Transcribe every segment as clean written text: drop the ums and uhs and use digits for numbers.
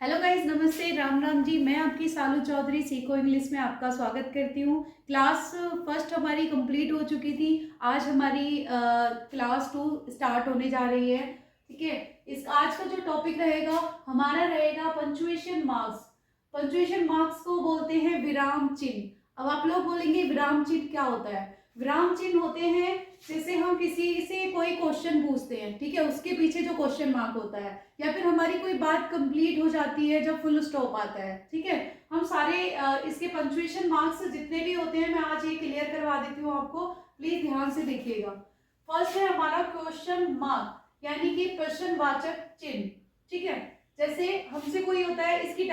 Hello guys, नमस्ते, राम राम जी। मैं आपकी सालू चौधरी सीखो इंग्लिश में आपका स्वागत करती हूँ। क्लास फर्स्ट हमारी कंप्लीट हो चुकी थी। आज हमारी क्लास 2 स्टार्ट होने जा रही है। ठीक है, इस आज का जो टॉपिक रहेगा हमारा रहेगा पंचुएशन मार्क्स। पंचुएशन मार्क्स को बोलते हैं विराम चिन्ह। अब आप लोग बोलेंगे विराम चिन्ह क्या होता है। विराम चिन्ह होते हैं जैसे हम किसी से कोई क्वेश्चन पूछते हैं, ठीक है, उसके पीछे जो क्वेश्चन मार्क होता है, या फिर हमारी कोई बात कंप्लीट हो जाती है जब फुल स्टॉप आता है। ठीक है, हम सारे इसके पंक्चुएशन मार्क्स जितने भी होते हैं मैं आज ये क्लियर करवा देती हूँ आपको। प्लीज ध्यान से देखिएगा। फर्स्ट है हमारा क्वेश्चन मार्क यानी कि प्रश्नवाचक चिन्ह। ठीक है, जैसे हमसे कोई होता है, इसकी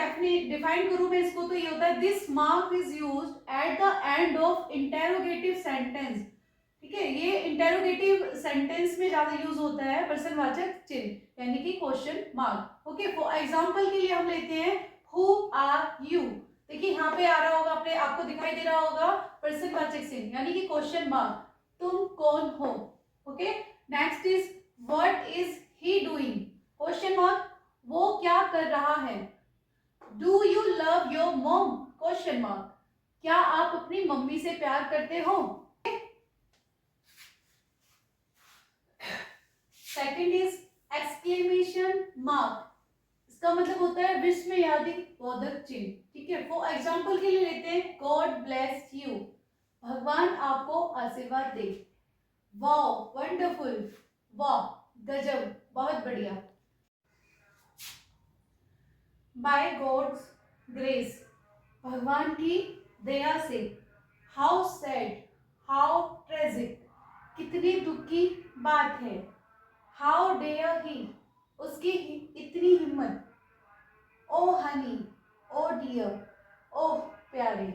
डिफाइन करूं मैं इसको, तो ये होता है this mark is used at the end of interrogative sentence. ठीक है, ये इंटेरोगेटिव सेंटेंस में ज्यादा यूज होता है प्रश्नवाचक चिन्ह यानी कि question mark. Okay, for example के लिए हम लेते हैं हु आर यू। देखिए यहाँ पे आ रहा होगा, अपने आपको दिखाई दे रहा होगा प्रश्नवाचक चिन्ह यानी कि क्वेश्चन मार्क, तुम कौन हो। Okay, next is what is he doing, question mark, वो क्या कर रहा है। Do you love your mom, question mark, क्या आप अपनी मम्मी से प्यार करते हो। सेकंड इज एक्सक्लेमेशन मार्क, इसका मतलब होता है विस्मयादि बोधक चिन्ह। ठीक है, फॉर एग्जांपल के लिए लेते हैं गॉड ब्लेस यू, भगवान आपको आशीर्वाद दे। वाओ वंडरफुल, वाह गजब, बहुत बढ़िया। बाय गॉड्स ग्रेस, भगवान की दया से। हाउ सैड, हाउ ट्रेजिक, कितनी दुख की बात है। हाउ डेयर ही, उसकी इतनी हिम्मत। ओ हनी, ओ डियर, ओह प्यारे।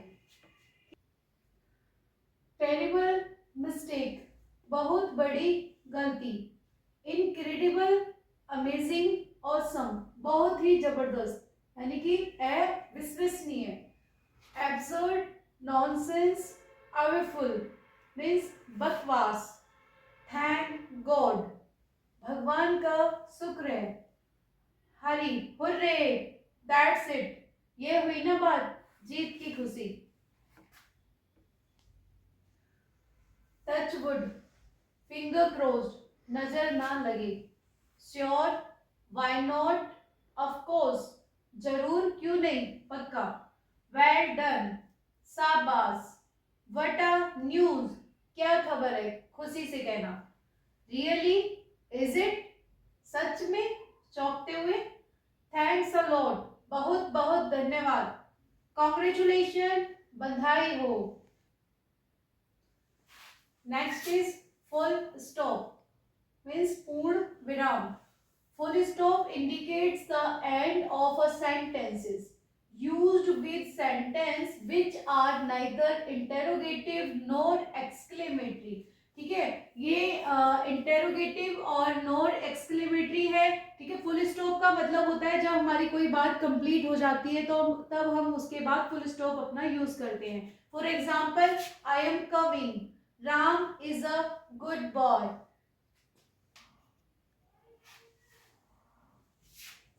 टेरिबल मिस्टेक, बहुत बड़ी गलती। इनक्रेडिबल, अमेजिंग, ऑसम, बहुत ही जबरदस्त यानी कि अविश्वसनीय। एब्सर्ड, नॉनसेंस, अवेफुल मीन्स बकवास। थैंक गॉड, भगवान का शुक्र है। हरी, हुर्रे, दैट्स इट, ये हुई ना बात, जीत की खुशी। टच वुड, फिंगर क्रोस्ड, नजर ना लगे। Sure, why not, of course, जरूर क्यों नहीं, पक्का। वेल डन, शाबाश। व्हाट अ न्यूज, क्या खबर है, खुशी से कहना। रियली, इज इट, सच में, चौंकते हुए। थैंक्स अ लॉट, बहुत बहुत धन्यवाद। कॉन्ग्रेचुलेशन, बधाई हो। Next is full stop means पूर्ण विराम। Full stop indicates the end of a sentences used with sentence which are neither interrogative nor exclamatory। ठीक है, ये इंटेरोगेटिव और नॉर एक्सक्लेमेटरी है। ठीक है, फुल स्टॉप का मतलब होता है जब हमारी कोई बात कंप्लीट हो जाती है तो तब हम उसके बाद फुल स्टॉप अपना यूज करते हैं। For example, I am coming, Ram is a good boy.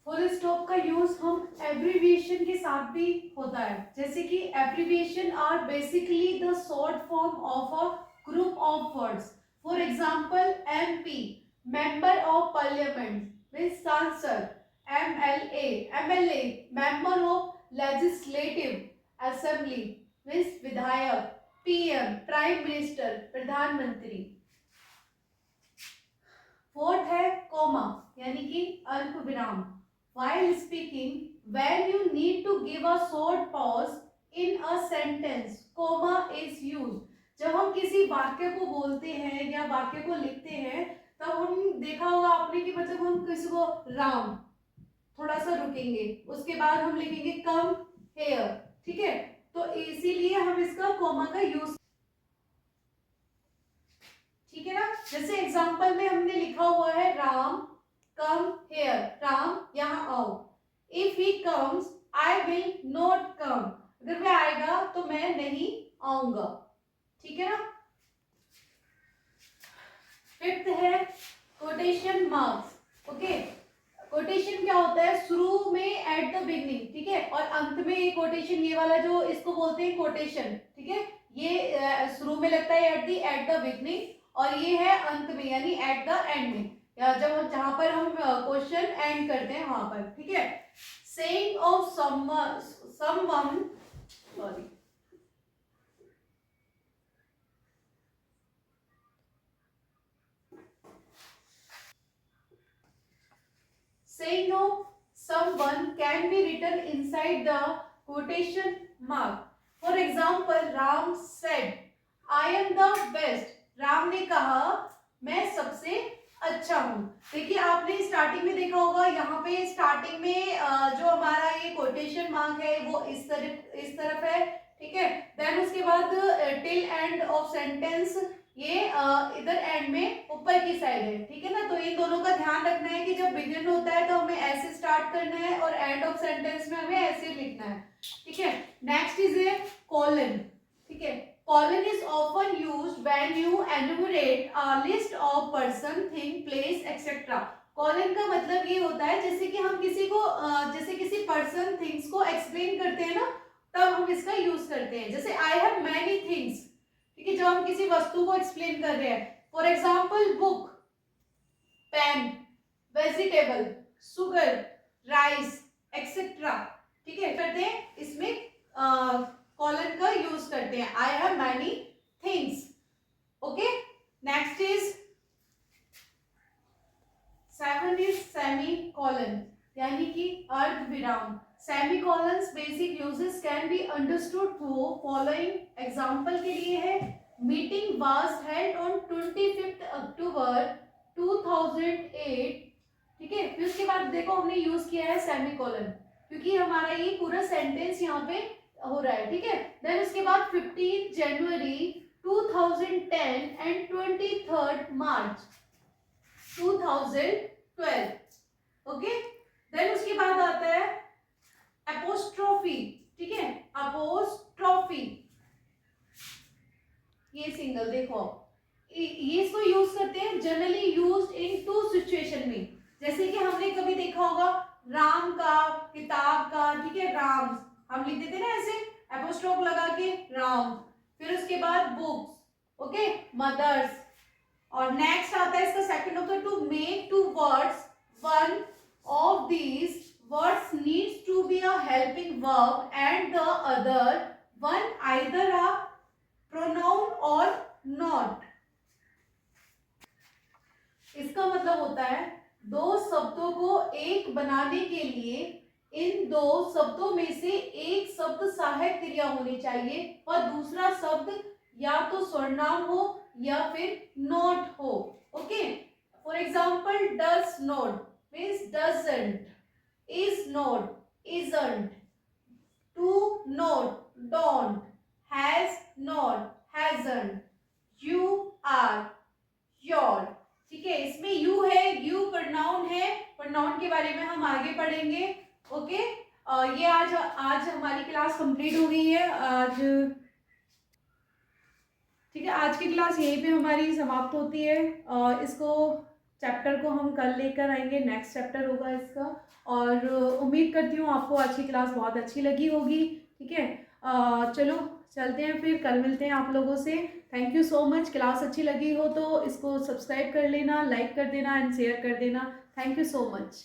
Full stop का यूज हम एब्रीविएशन के साथ भी होता है, जैसे कि abbreviation are basically the short form of a group of words. For example, MP, member of parliament means सांसद। MLA, member of legislative assembly means विधायक। पीएम, प्राइम मिनिस्टर, प्रधानमंत्री। फोर्थ है कॉमा यानी कि अल्प विराम। While speaking, when you need to give a short pause in a sentence, comma is used। जब हम किसी वाक्य को बोलते हैं या वाक्य को लिखते हैं तब हम देखा होगा आपने कि मतलब हम किसी को राम, थोड़ा सा रुकेंगे, उसके बाद हम लिखेंगे कम हेयर। ठीक है, तो इसीलिए हम इसका कॉमा का यूज। ठीक है ना, जैसे एग्जांपल में हमने लिखा हुआ है राम कम हेयर, राम यहाँ आओ। If he comes I will not come, अगर वह आएगा तो मैं नहीं आऊंगा। ठीक है ना। फिफ्थ है कोटेशन मार्क्स। ओके, कोटेशन क्या होता है, शुरू में एट द बिगनिंग, ठीक है। और अंत में ये कोटेशन, ये वाला जो इसको बोलते हैं कोटेशन, ठीक है, ये शुरू में लगता है एट द बिगनिंग, और ये है अंत में यानी एट द एंड में, या जब जहां पर हम क्वेश्चन एंड करते हैं वहां पर, ठीक है। Saying of someone, sorry, saying of someone can be written inside the quotation mark. For example, Ram said, I am the best. Ram ने कहा मैं सबसे अच्छा हूँ। देखिए आपने स्टार्टिंग में देखा होगा, यहाँ पे स्टार्टिंग में जो हमारा ये कोटेशन मार्क है वो इस तरफ है, ठीक है। देन उसके बाद टिल एंड ऑफ सेंटेंस ये इधर एंड में ऊपर की साइड है, ठीक है ना। तो इन दोनों का ध्यान रखना है कि जब बिगिन होता है तो हमें ऐसे स्टार्ट करना है और एंड ऑफ सेंटेंस में हमें ऐसे लिखना है, ठीक है। नेक्स्ट इज ए कॉलन, ठीक है। Colon is often used when you enumerate a list of person, thing, place etcetera. Colon का मतलब ये होता है जैसे कि हम किसी को जैसे किसी पर्सन, थिंग्स को एक्सप्लेन करते हैं ना, तब हम इसका यूज करते हैं। जैसे आई हैव मैनी थिंग्स, ठीक है, जब हम किसी वस्तु को एक्सप्लेन कर रहे हैं। For example book, pen, vegetable, sugar, rice etcetera, ठीक है, करते हैं इसमें कॉलन का यूज करते हैं। I have many things, okay. Next is 7 is semicolon, यानी कि अर्ध विराम। Semicolons basic uses can be understood through following. Example के लिए है, meeting was held on 25 October 2008, ठीक है। फिर उसके बाद देखो हमने यूज किया है सेमीकोलन, क्योंकि हमारा ये पूरा सेंटेंस यहाँ पे हो रहा है, ठीक है। देन उसके बाद 15 जनवरी 2010 एंड 23 मार्च 2012, ओके। देन उसके बाद आता है एपोस्ट्रोफी, ठीक है, अपोस्ट्रोफी, ये सिंगल देखो, ये इसको यूज करते हैं जनरली यूज्ड इन 2 सिचुएशन में। जैसे कि हमने कभी देखा होगा राम का, किताब का, ठीक है, राम हम लिख देते ना ऐसे एपोस्ट्रोफ लगा के राम। फिर उसके बाद बुक्स, ओके, मदर्स। और नेक्स्ट आता है इसका सेकंड होता है to make 2 words, one of these words needs to be a helping verb and the other one either a pronoun or not. इसका मतलब होता है 2 शब्दों को एक बनाने के लिए इन 2 शब्दों में से एक शब्द सहायक क्रिया होनी चाहिए और दूसरा शब्द या तो सर्वनाम हो या फिर नॉट हो, okay. For example does not means doesn't, is not, isn't, to not, don't, has not, hasn't, you are, your, ठीक है। इसमें you है, you pronoun है, pronoun के बारे में हम आगे पढ़ेंगे, ओके। ये आज हमारी क्लास कंप्लीट हो गई है आज, ठीक है। आज की क्लास यहीं पे हमारी समाप्त होती है। इसको चैप्टर को हम कल लेकर आएंगे, नेक्स्ट चैप्टर होगा इसका। और उम्मीद करती हूँ आपको आज की क्लास बहुत अच्छी लगी होगी, ठीक है। चलो चलते हैं, फिर कल मिलते हैं आप लोगों से। Thank you so much. Class अच्छी लगी हो तो इसको सब्सक्राइब कर लेना, लाइक कर देना एंड शेयर कर देना। Thank you so much.